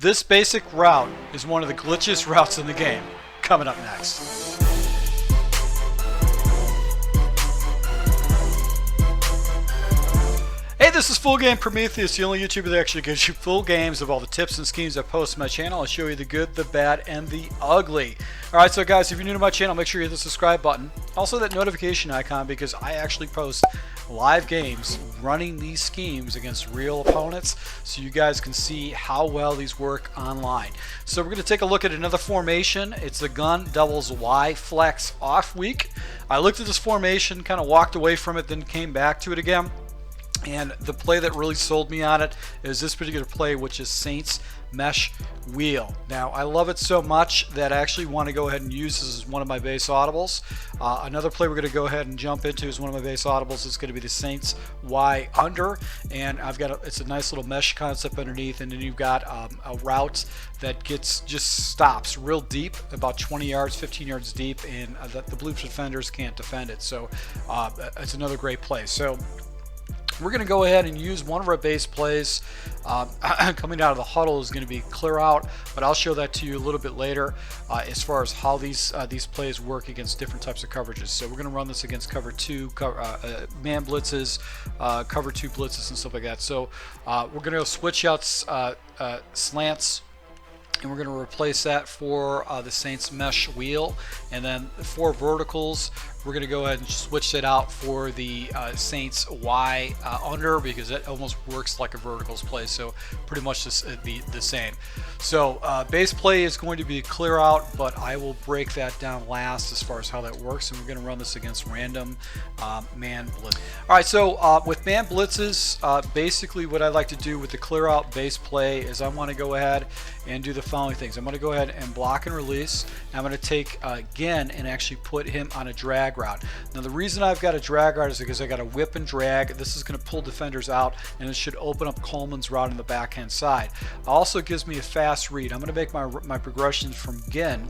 This basic route is one of the glitchiest routes in the game. Coming up next. Hey, this is Full Game Prometheus, the only YouTuber that actually gives you full games of all the tips and schemes I post on my channel. I'll show you the good, the bad, and the ugly. Alright, so guys, if you're new to my channel, make sure you hit the subscribe button. Also that notification icon, because I actually post live games running these schemes against real opponents, so you guys can see how well these work online. So we're going to take a look at another formation. It's the gun doubles Y flex off week. I looked at this formation, kind of walked away from it, then came back to it again. And the play that really sold me on it is this particular play, which is Saints Mesh Wheel. Now, I love it so much that I actually want to go ahead and use this as one of my base audibles. Another play we're going to go ahead and jump into is one of my base audibles. It's going to be the Saints Y under, and I've got it's a nice little mesh concept underneath, and then you've got a route that just stops real deep, about 20 yards, 15 yards deep, and the blue defenders can't defend it. So it's another great play. So we're going to go ahead and use one of our base plays. Coming out of the huddle is going to be clear out, but I'll show that to you a little bit later as far as how these plays work against different types of coverages. So we're going to run this against cover 2, man blitzes, cover 2 blitzes, and stuff like that. So we're going to go switch out slants, and we're going to replace that for the Saints Mesh Wheel, and then for verticals we're going to go ahead and switch it out for the Saints Y under, because it almost works like a verticals play, so pretty much the same. So base play is going to be clear out, but I will break that down last as far as how that works, and we're going to run this against random man blitz. Alright, so with man blitzes, basically what I like to do with the clear out base play is I want to go ahead and do the following things. I'm going to go ahead and block and release. I'm going to take again and actually put him on a drag route. Now the reason I've got a drag route is because I got a whip and drag. This is going to pull defenders out, and it should open up Coleman's route on the backhand side. It also gives me a fast read. I'm going to make my progressions from Ginn,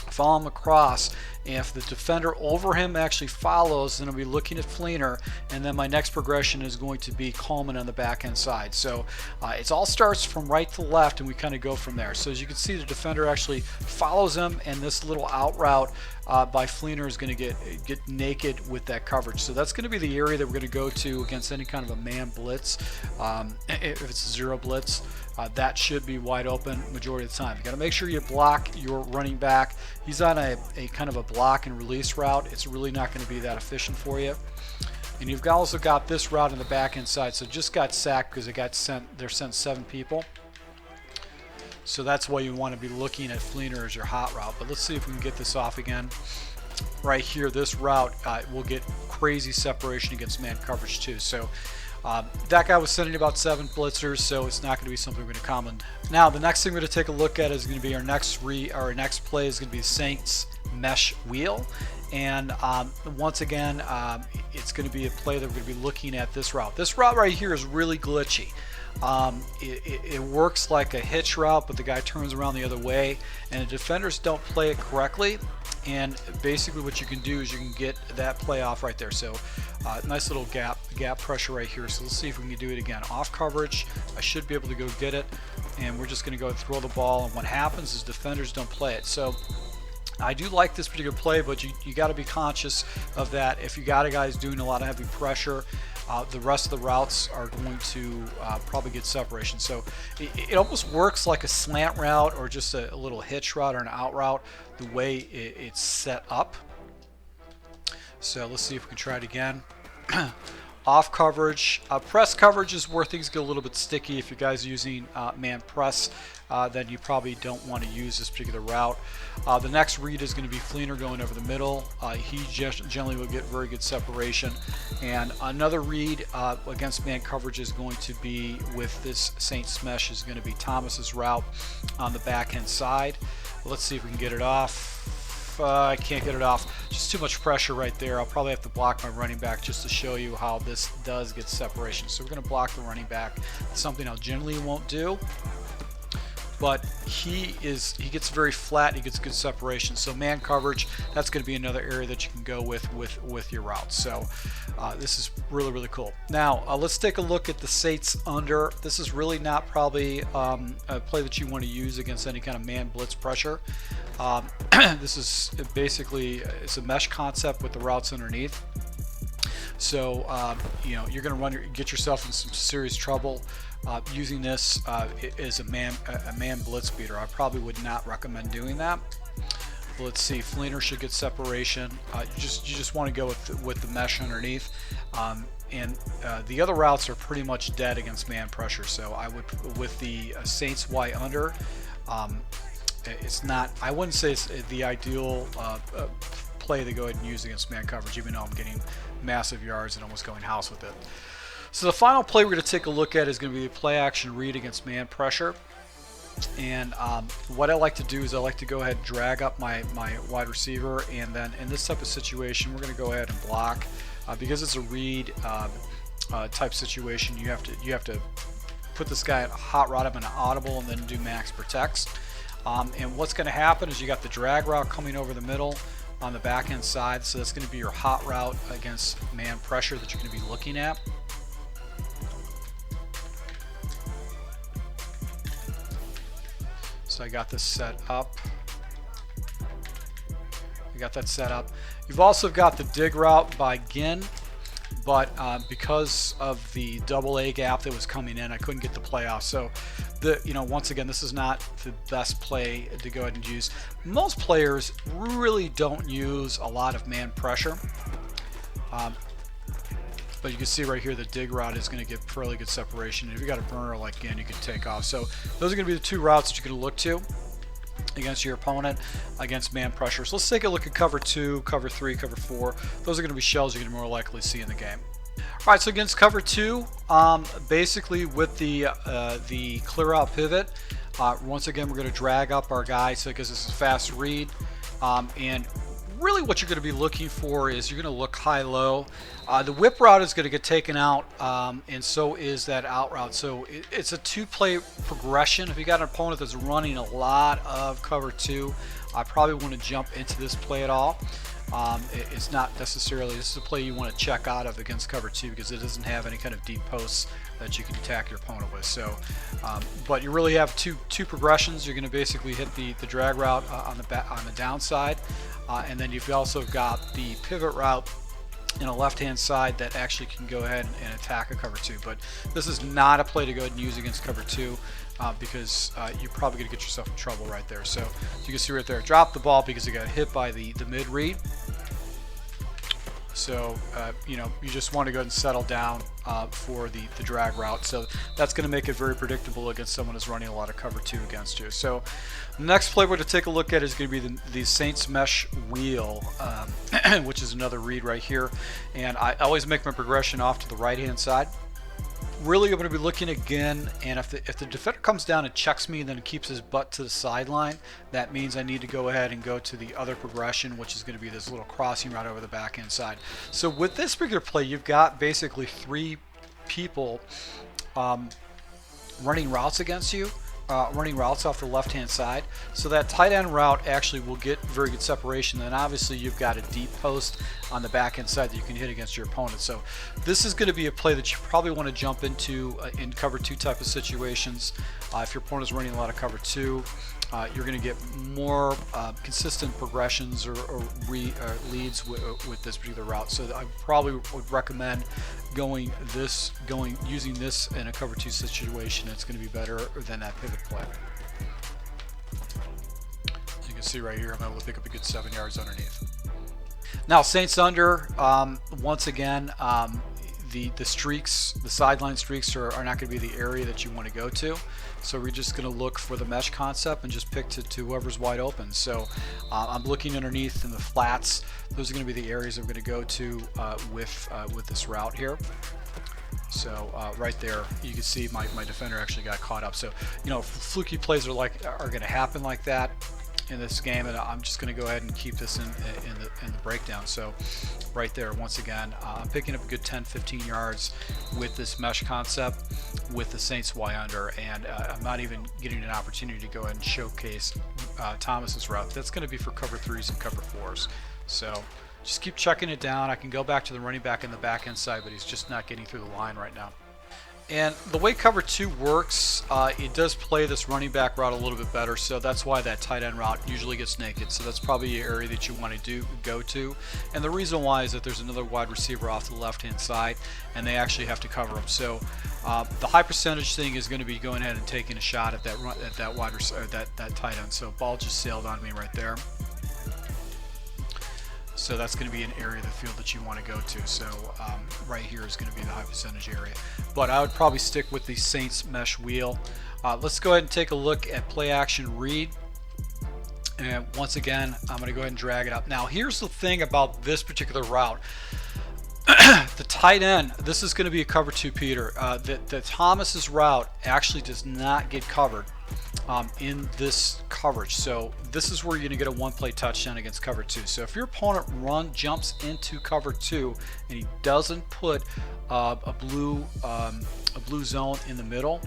follow him across, and if the defender over him actually follows, then I'll be looking at Fleener, and then my next progression is going to be Coleman on the backhand side. So it all starts from right to left, and we kind of go from there. So as you can see, the defender actually follows him, and this little out route by Fleener is going to get naked with that coverage. So that's going to be the area that we're going to go to against any kind of a man blitz. If it's a zero blitz, that should be wide open majority of the time. You got to make sure you block your running back. He's on a kind of a block and release route. It's really not going to be that efficient for you. And you've also got this route on the back end side. So it just got sacked because they're sent 7 people. So that's why you want to be looking at Fleener as your hot route. But let's see if we can get this off again. Right here, this route will get crazy separation against man coverage too. So that guy was sending about 7 blitzers, so it's not going to be something we're going to common. Now the next thing we're going to take a look at is going to be our next play is going to be Saints Mesh Wheel. And once again, it's going to be a play that we're going to be looking at this route. This route right here is really glitchy. It works like a hitch route, but the guy turns around the other way, and the defenders don't play it correctly. And basically what you can do is you can get that play off right there. So nice little gap pressure right here. So let's see if we can do it again. Off coverage, I should be able to go get it, and we're just going to go throw the ball, and what happens is defenders don't play it. So I do like this particular play, but you got to be conscious of that. If you got a guy who's doing a lot of heavy pressure, the rest of the routes are going to probably get separation. So it almost works like a slant route or just a little hitch route or an out route, the way it's set up. So let's see if we can try it again. Off coverage, press coverage is where things get a little bit sticky. If you guys are using man press, then you probably don't want to use this particular route. The next read is going to be Fleener going over the middle. He generally will get very good separation. And another read against man coverage is going to be with this Saints mesh is going to be Thomas's route on the backhand side. Let's see if we can get it off. I can't get it off. Just too much pressure right there. I'll probably have to block my running back just to show you how this does get separation. So we're going to block the running back. It's something I generally won't do. but he gets very flat. He gets good separation. So man coverage, that's going to be another area that you can go with your routes. So this is really cool. Now let's take a look at the Saints under. This is really not probably a play that you want to use against any kind of man blitz pressure. This is basically, it's a mesh concept with the routes underneath. So you know, you're going to get yourself in some serious trouble using this as a man blitz beater. I probably would not recommend doing that. Let's see, Fleener should get separation. You just want to go with the mesh underneath, and the other routes are pretty much dead against man pressure. So I would, with the Saints Y under, it's not, I wouldn't say it's the ideal play to go ahead and use against man coverage, even though I'm getting massive yards and almost going house with it. So the final play we're going to take a look at is going to be a play action read against man pressure. And what I like to do is I like to go ahead and drag up my wide receiver, and then in this type of situation we're going to go ahead and block because it's a read type situation. You have to put this guy at hot rod him in an audible and then do max protects. And what's going to happen is you got the drag route coming over the middle on the back end side, so that's going to be your hot route against man pressure that you're going to be looking at. So I got this set up. I got that set up. You've also got the dig route by Ginn, but because of the double A gap that was coming in, I couldn't get the play off. So once again, this is not the best play to go ahead and use. Most players really don't use a lot of man pressure. But you can see right here the dig route is going to get fairly good separation. And if you got a burner like Ginn, you can take off. So those are going to be the two routes that you're going to look to against your opponent against man pressure. So let's take a look at cover 2, cover 3, cover 4. Those are going to be shells you're going to more likely see in the game. All right, so against cover 2, basically with the clear out pivot, once again we're going to drag up our guy because this is a fast read, and really what you're going to be looking for is you're going to look high-low. The whip route is going to get taken out, and so is that out route. So it's a two-play progression. If you got an opponent that's running a lot of cover 2, I probably want to jump into this play at all. It's not necessarily, this is a play you want to check out of against cover 2 because it doesn't have any kind of deep posts that you can attack your opponent with. So, but you really have two progressions. You're going to basically hit the drag route on the downside, and then you've also got the pivot route in a left-hand side that actually can go ahead and attack a cover 2. But this is not a play to go ahead and use against cover 2 because you're probably going to get yourself in trouble right there. So you can see right there, drop the ball because it got hit by the mid read. So you just want to go ahead and settle down for the drag route. So that's going to make it very predictable against someone who's running a lot of cover 2 against you. So the next play we're going to take a look at is going to be the Saints mesh wheel, which is another read right here. And I always make my progression off to the right hand side. Really, I'm going to be looking again, and if the defender comes down and checks me and then keeps his butt to the sideline, that means I need to go ahead and go to the other progression, which is going to be this little crossing right over the back end side. So with this particular play, you've got basically 3 people running routes against you, running routes off the left hand side. So that tight end route actually will get very good separation. Then obviously you've got a deep post on the back end side that you can hit against your opponent. So this is going to be a play that you probably want to jump into in cover 2 type of situations. If your opponent is running a lot of cover 2, you're going to get more consistent progressions or leads with this particular route. So I probably would recommend using this in a cover 2 situation. It's going to be better than that pivot play. As you can see right here, I'm able to pick up a good 7 yards underneath. Now Saints under, once again, the streaks, the sideline streaks are not going to be the area that you want to go to. So we're just going to look for the mesh concept and just pick to whoever's wide open. So I'm looking underneath in the flats. Those are going to be the areas I'm going to go to with this route here. So right there, you can see my defender actually got caught up. So fluky plays are going to happen like that. in this game, and I'm just going to go ahead and keep this in the breakdown. So right there, once again, I'm picking up a good 10-15 yards with this mesh concept with the Saints Y under, and I'm not even getting an opportunity to go ahead and showcase Thomas's route. That's going to be for cover 3s and cover 4s. So just keep checking it down. I can go back to the running back in the back end side, but he's just not getting through the line right now. And the way cover 2 works, it does play this running back route a little bit better, so that's why that tight end route usually gets naked. So that's probably an area that you want to go to. And the reason why is that there's another wide receiver off to the left-hand side, and they actually have to cover him. So the high percentage thing is going to be going ahead and taking a shot at that wide receiver, that tight end. So ball just sailed on me right there. So that's going to be an area of the field that you want to go to. So right here is going to be the high percentage area. But I would probably stick with the Saints mesh wheel. Let's go ahead and take a look at play action read. And once again, I'm going to go ahead and drag it up. Now here's the thing about this particular route. The tight end, this is going to be a cover 2 Peter. The Thomas's route actually does not get covered in this coverage. So this is where you're going to get a one-play touchdown against cover 2. So if your opponent jumps into cover 2 and he doesn't put a blue zone in the middle,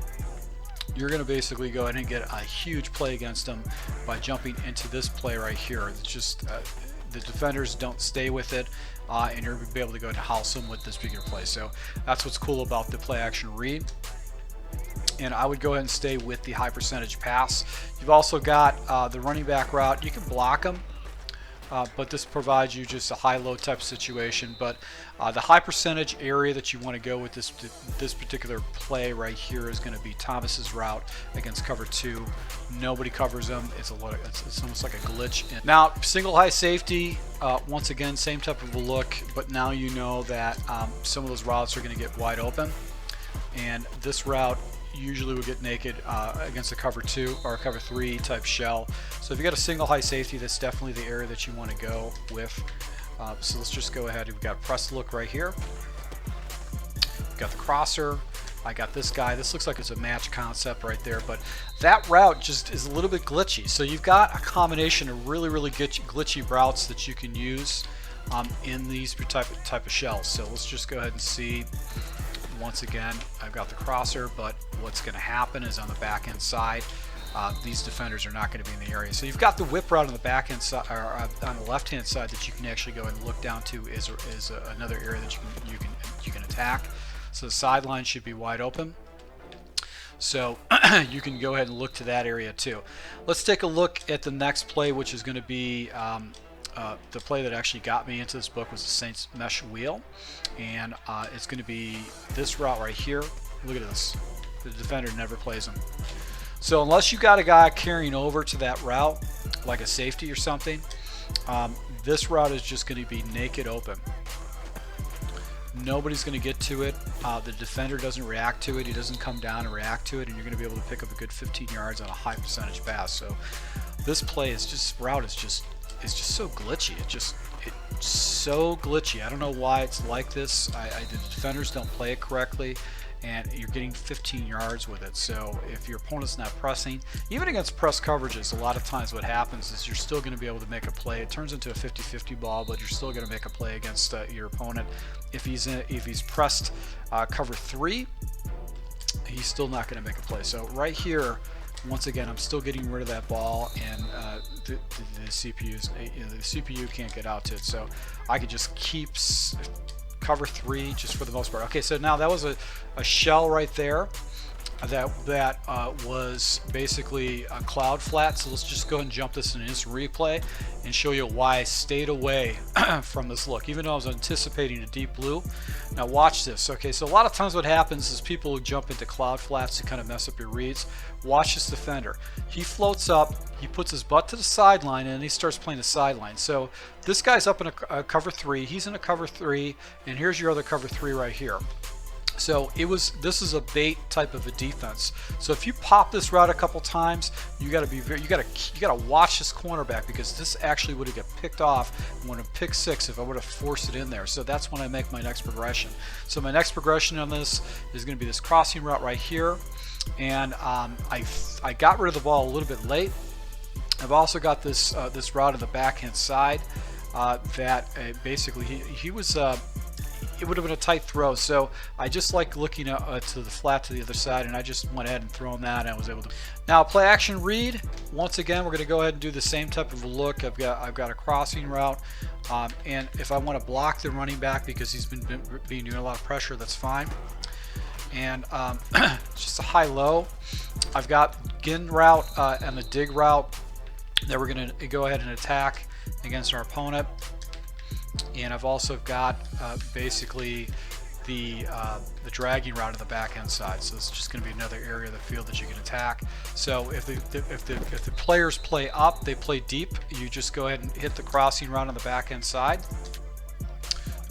you're going to basically go ahead and get a huge play against them by jumping into this play right here. It's just the defenders don't stay with it, and you're going to be able to go ahead and house them with this particular play. So that's what's cool about the play action read. And I would go ahead and stay with the high percentage pass. You've also got the running back route. You can block them, but this provides you just a high-low type situation. But the high percentage area that you want to go with this particular play right here is going to be Thomas's route against cover 2. Nobody covers them. It's almost like a glitch. Now single high safety. Once again, same type of a look, but now you know that some of those routes are going to get wide open, and this route usually will get naked against a cover 2 or a cover 3 type shell. So if you got a single high safety, that's definitely the area that you want to go with. So let's just go ahead. We've got press look right here. We've got the crosser. I got this guy. This looks like it's a match concept right there, but that route just is a little bit glitchy. So you've got a combination of really glitchy routes that you can use in these type of shells. So let's just go ahead and see. Once again, I've got the crosser, but what's going to happen is on the back end side, these defenders are not going to be in the area. So you've got the whip route on the back end side, or on the left hand side, that you can actually go and look down to is another area that you can attack. So the sideline should be wide open. So you can go ahead and look to that area too. Let's take a look at the next play, which is going to be the play that actually got me into this book was the Saints mesh wheel, and it's going to be this route right here. Look at this. The defender never plays them. So unless you got a guy carrying over to that route, like a safety or something, this route is just going to be naked open. Nobody's going to get to it. The defender doesn't react to it. He doesn't come down and react to it, and you're going to be able to pick up a good 15 yards on a high percentage pass. So this play is just, route is just, it's just so glitchy. It's so glitchy. I don't know why it's like this. The defenders don't play it correctly, and you're getting 15 yards with it. So if your opponent's not pressing, even against press coverages, a lot of times what happens is you're still going to be able to make a play. It turns into a 50-50 ball, but you're still going to make a play against your opponent. If he's pressed cover 3, he's still not going to make a play. So right here, once again, I'm still getting rid of that ball, and the CPU can't get out to it. So I could just keep cover 3 just for the most part. Okay, so now that was a shell right there that was basically a cloud flat. So let's just go ahead and jump this in an instant replay and show you why I stayed away from this look, even though I was anticipating a deep blue. Now watch this. Okay, so a lot of times what happens is people who jump into cloud flats to kind of mess up your reads. Watch this defender. He floats up, he puts his butt to the sideline, and he starts playing the sideline. So this guy's up in a cover 3, he's in a cover 3, and here's your other cover 3 right here. So this is a bait type of a defense. So if you pop this route a couple times, you got to watch this cornerback, because this actually would have got picked off and would have picked 6 if I would have forced it in there. So that's when I make my next progression. So my next progression on this is going to be this crossing route right here, and I got rid of the ball a little bit late. I've also got this this route on the backhand side that basically he was it would have been a tight throw, so I just like looking to the flat to the other side, and I just went ahead and thrown that, and I was able to. Now play action read. Once again, we're going to go ahead and do the same type of a look. I've got a crossing route, and if I want to block the running back because he's been doing a lot of pressure, that's fine. And just a high-low. I've got gin route and the dig route that we're going to go ahead and attack against our opponent. And I've also got basically the dragging route on the back end side. So it's just going to be another area of the field that you can attack. So if the players play up, they play deep, you just go ahead and hit the crossing route on the back end side.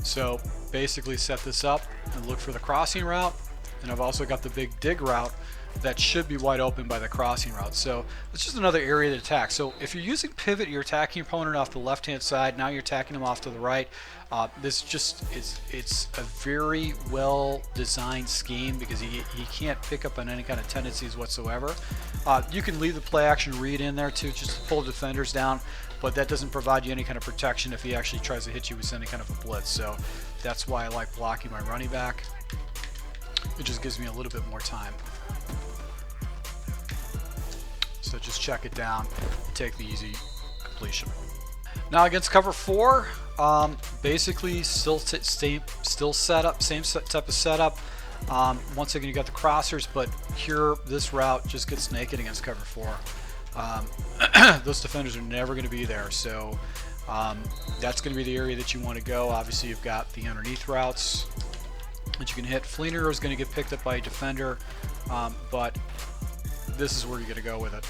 So basically set this up and look for the crossing route. And I've also got the big dig route that should be wide open by the crossing route. So it's just another area to attack. So if you're using pivot, you're attacking your opponent off the left hand side, now you're attacking him off to the right. This just it's a very well designed scheme because he can't pick up on any kind of tendencies whatsoever. You can leave the play action read in there too, just to pull defenders down, but that doesn't provide you any kind of protection if he actually tries to hit you with any kind of a blitz. So that's why I like blocking my running back. It just gives me a little bit more time. So just check it down and take the easy completion. Now against cover 4, basically still set up, same type of setup. Once again, you got the crossers, but here this route just gets naked against cover 4. Those defenders are never going to be there, so that's going to be the area that you want to go. Obviously, you've got the underneath routes that you can hit. Fleener is going to get picked up by a defender, but this is where you're going to go with it,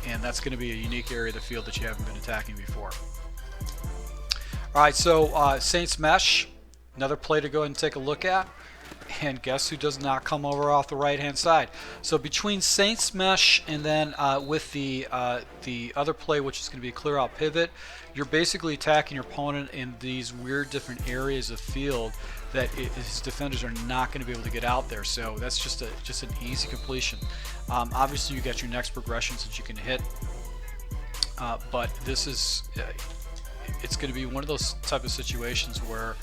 and that's going to be a unique area of the field that you haven't been attacking before. Alright, so Saints Mesh, another play to go ahead and take a look at, and guess who does not come over off the right hand side. So between Saints Mesh and then with the other play, which is going to be a clear out pivot, you're basically attacking your opponent in these weird different areas of field that his defenders are not going to be able to get out there. So that's just an easy completion. Obviously you got your next progressions that you can hit, but this is it's going to be one of those type of situations where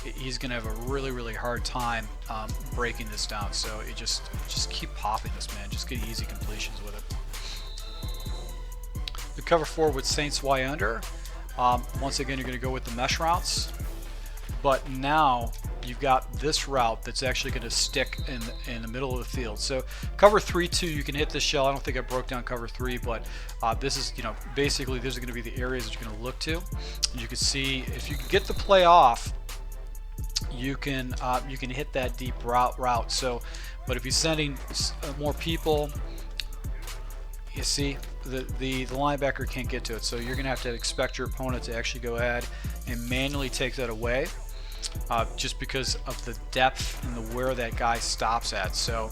he's going to have a really hard time breaking this down. So it just keep popping this, man. Just get easy completions with it. The cover 4 with Saints Y under. Once again, you're going to go with the mesh routes, but now you've got this route that's actually going to stick in the middle of the field. So cover 3-2, you can hit this shell. I don't think I broke down cover 3, but this is, you know, basically these are going to be the areas that you're going to look to. And you can see if you can get the play off, you can hit that deep route. So, but if you're sending more people, you see the linebacker can't get to it. So you're going to have to expect your opponent to actually go ahead and manually take that away. Just because of the depth and where that guy stops at. So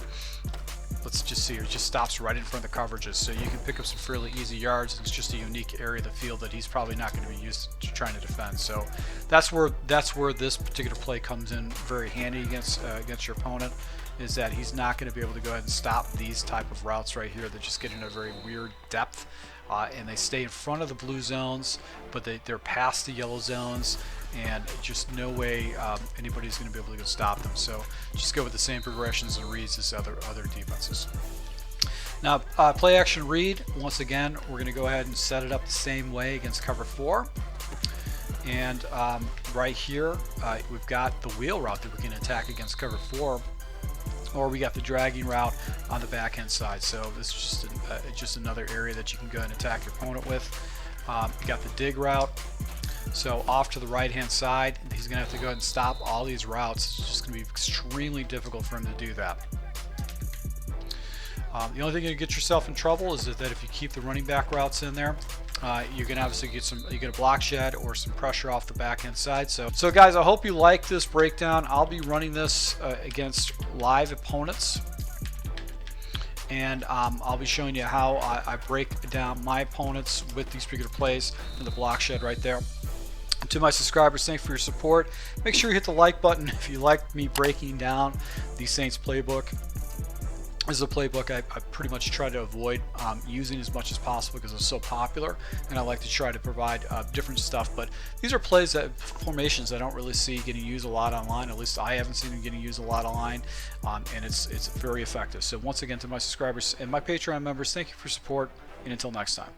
let's just see, it just stops right in front of the coverages, so you can pick up some fairly easy yards. It's just a unique area of the field that he's probably not going to be used to trying to defend. So that's where this particular play comes in very handy against your opponent, is that he's not going to be able to go ahead and stop these type of routes right here that just get in a very weird depth, and they stay in front of the blue zones, but they're past the yellow zones, and just no way anybody's going to be able to go stop them. So just go with the same progressions and reads as other defenses. Now play action read, once again we're going to go ahead and set it up the same way against cover 4. And right here we've got the wheel route that we can attack against cover 4, or we got the dragging route on the backhand side. So this is just another area that you can go and attack your opponent with. You got the dig route. So off to the right hand side, he's going to have to go ahead and stop all these routes. It's just going to be extremely difficult for him to do that. The only thing you get yourself in trouble is that if you keep the running back routes in there, you're going to obviously get a block shed or some pressure off the backhand side. So guys, I hope you like this breakdown. I'll be running this against live opponents, and I'll be showing you how I break down my opponents with these particular plays in the block shed right there. And to my subscribers, thanks for your support. Make sure you hit the like button if you like me breaking down the Saints playbook. This is a playbook I pretty much try to avoid using as much as possible because it's so popular, and I like to try to provide different stuff. But these are plays, formations I don't really see getting used a lot online. At least I haven't seen them getting used a lot online, and it's very effective. So once again, to my subscribers and my Patreon members, thank you for support, and until next time.